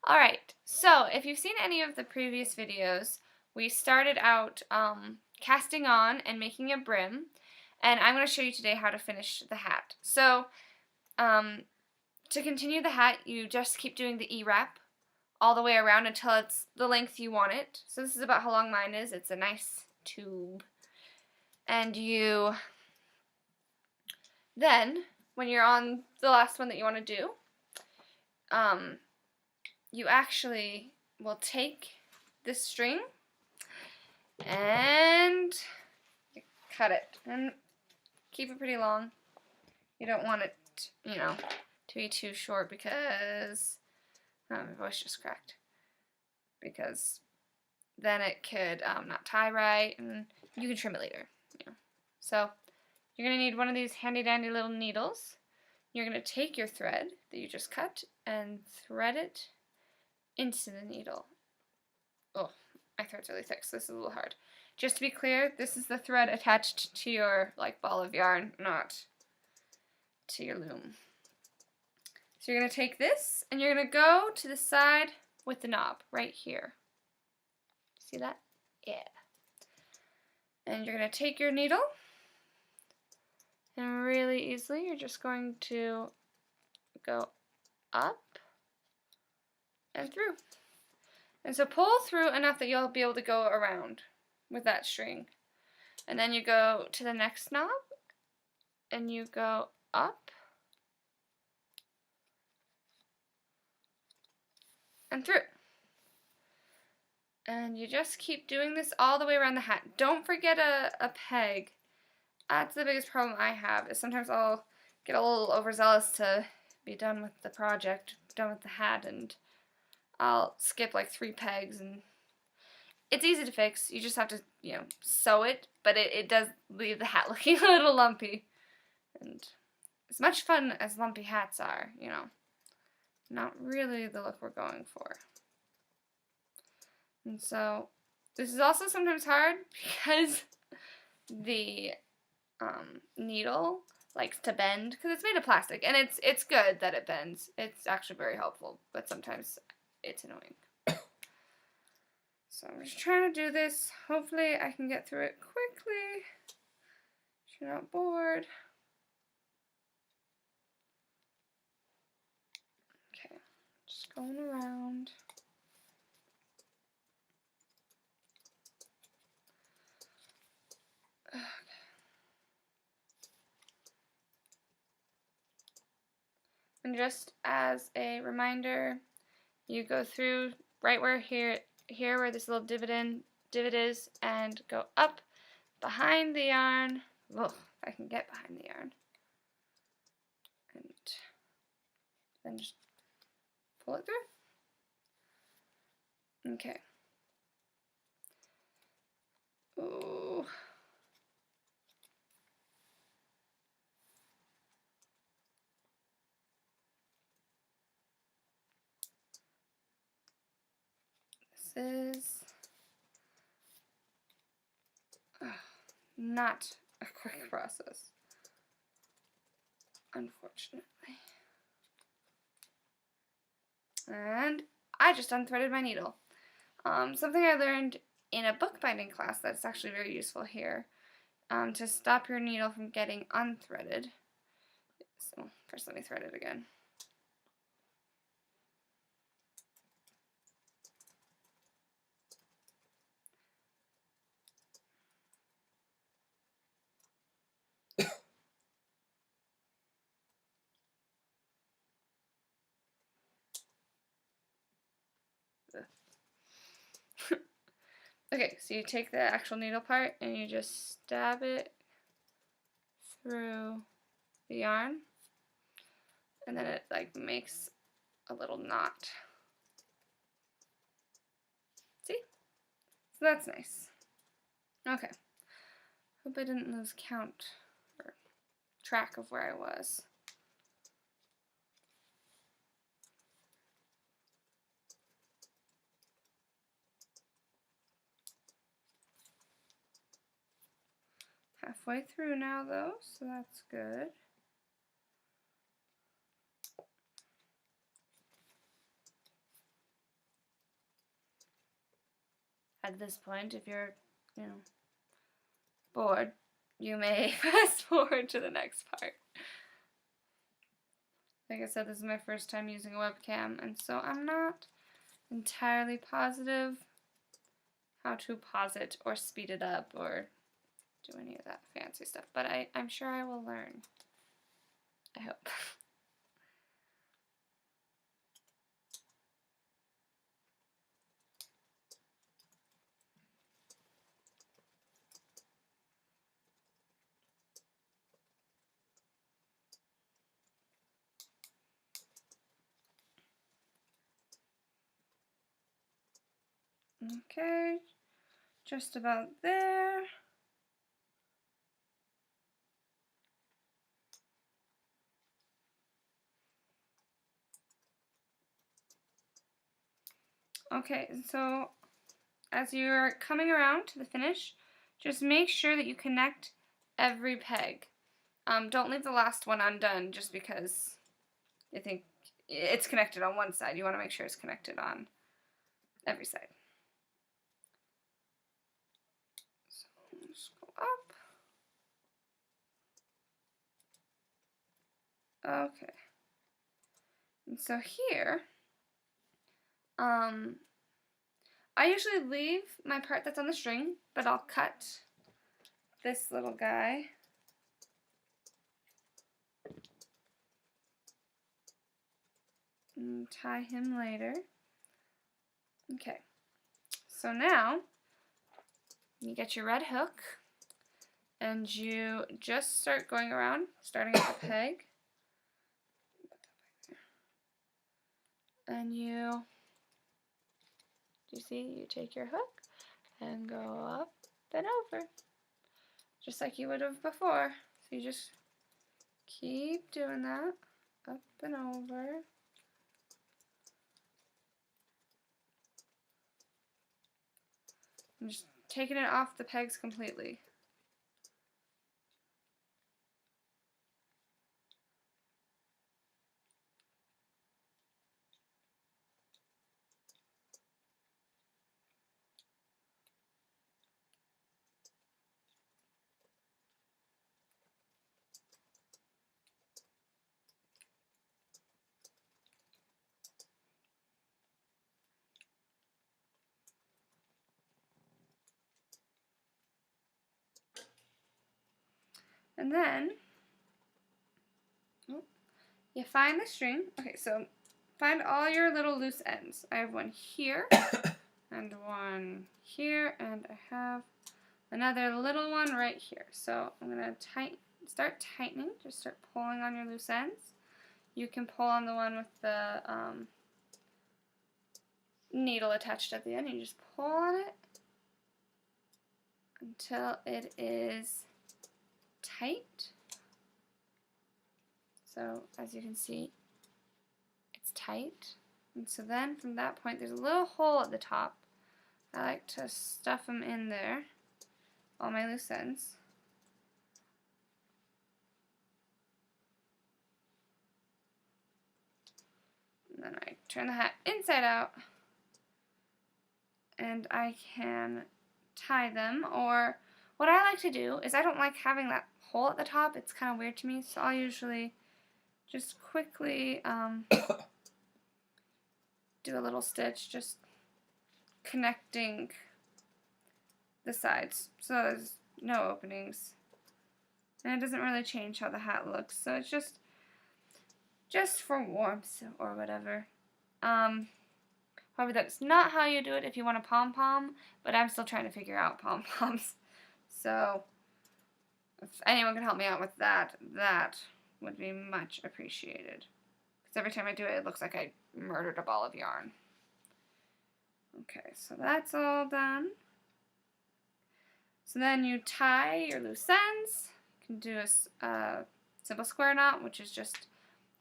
Alright, so if you've seen any of the previous videos, we started out casting on and making a brim, and I'm going to show you today how to finish the hat. So, to continue the hat, you just keep doing the E-wrap all the way around until it's the length you want it. So this is about how long mine is. It's a nice tube. And then, when you're on the last one that you want to do, you actually will take this string and cut it and keep it pretty long. You don't want it, to be too short because my voice just cracked. Because then it could not tie right, and you can trim it later. So you're gonna need one of these handy dandy little needles. You're gonna take your thread that you just cut and thread it into the needle. Oh, my thread's really thick, so this is a little hard. Just to be clear, this is the thread attached to your ball of yarn, not to your loom. So you're going to take this and you're going to go to the side with the knob right here. See that? Yeah. And you're going to take your needle and really easily you're just going to go up and through. And so pull through enough that you'll be able to go around with that string. And then you go to the next knob and you go up and through. And you just keep doing this all the way around the hat. Don't forget a peg. That's the biggest problem I have, is sometimes I'll get a little overzealous to be done with the project, done with the hat, and I'll skip like 3 pegs, and it's easy to fix. You just have to, sew it, but it does leave the hat looking a little lumpy. And as much fun as lumpy hats are, not really the look we're going for. And so this is also sometimes hard because the needle likes to bend because it's made of plastic, and it's good that it bends. It's actually very helpful, but sometimes it's annoying. So I'm just trying to do this. Hopefully I can get through it quickly. If you're not bored. Okay, just going around. Okay. And just as a reminder, you go through right where here where this little divot is, and go up behind the yarn. Ugh, if I can get behind the yarn. And then just pull it through. Okay. Ooh. This is not a quick process, unfortunately. And I just unthreaded my needle. Something I learned in a bookbinding class that's actually very useful here, to stop your needle from getting unthreaded. So first let me thread it again. Okay, so you take the actual needle part and you just stab it through the yarn, and then it makes a little knot. See? So that's nice. Okay. Hope I didn't lose count or track of where I was. Halfway through now though, so that's good. at this point, if you're, you know, bored, you may fast forward to the next part. Like I said, this is my first time using a webcam, and so I'm not entirely positive how to pause it or speed it up or do any of that fancy stuff, but I'm sure I will learn. I hope. Okay, just about there. Okay, so as you're coming around to the finish, just make sure that you connect every peg. Don't leave the last one undone just because you think it's connected on one side. You want to make sure it's connected on every side. So just go up. Okay. And so here, I usually leave my part that's on the string, but I'll cut this little guy. And tie him later. Okay, so now you get your red hook and you just start going around, starting at the peg. And you see, you take your hook and go up and over, just like you would have before. So you just keep doing that, up and over. I'm just taking it off the pegs completely. And then you find the string. Okay, so find all your little loose ends. I have one here and one here, and I have another little one right here. So I'm going to start tightening. Just start pulling on your loose ends. You can pull on the one with the needle attached at the end. You just pull on it until it is tight. So as you can see, it's tight. And so then from that point, there's a little hole at the top. I like to stuff them in there, all my loose ends. And then I turn the hat inside out, and I can tie them. Or what I like to do is I don't like having that hole at the top. It's kind of weird to me, so I'll usually just quickly do a little stitch, just connecting the sides so there's no openings. And it doesn't really change how the hat looks, so it's just for warmth or whatever. However, that's not how you do it if you want a pom-pom, but I'm still trying to figure out pom-poms. So if anyone can help me out with that, that would be much appreciated. Because every time I do it, it looks like I murdered a ball of yarn. Okay, so that's all done. So then you tie your loose ends. You can do a simple square knot, which is just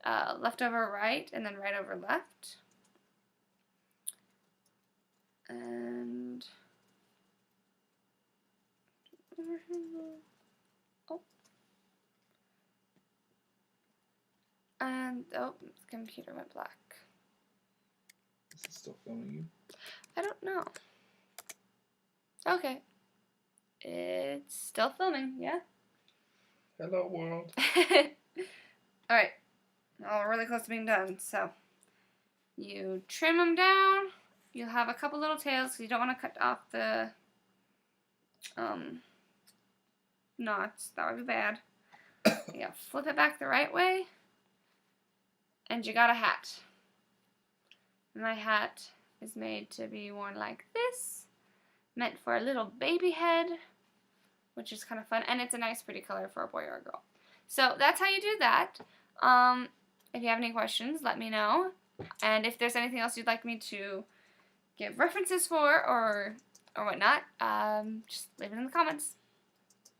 left over right and then right over left. And oh, the computer went black. Is it still filming you? I don't know. Okay. It's still filming, yeah? Hello, world. Alright. Well, we're really close to being done, so you trim them down. You'll have a couple little tails because you don't want to cut off the knots. That would be bad. You flip it back the right way, and you got a hat. My hat is made to be worn like this, meant for a little baby head, which is kind of fun, and it's a nice pretty color for a boy or a girl. So that's how you do that. If you have any questions, let me know. And if there's anything else you'd like me to give references for or whatnot, just leave it in the comments.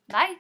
Bye!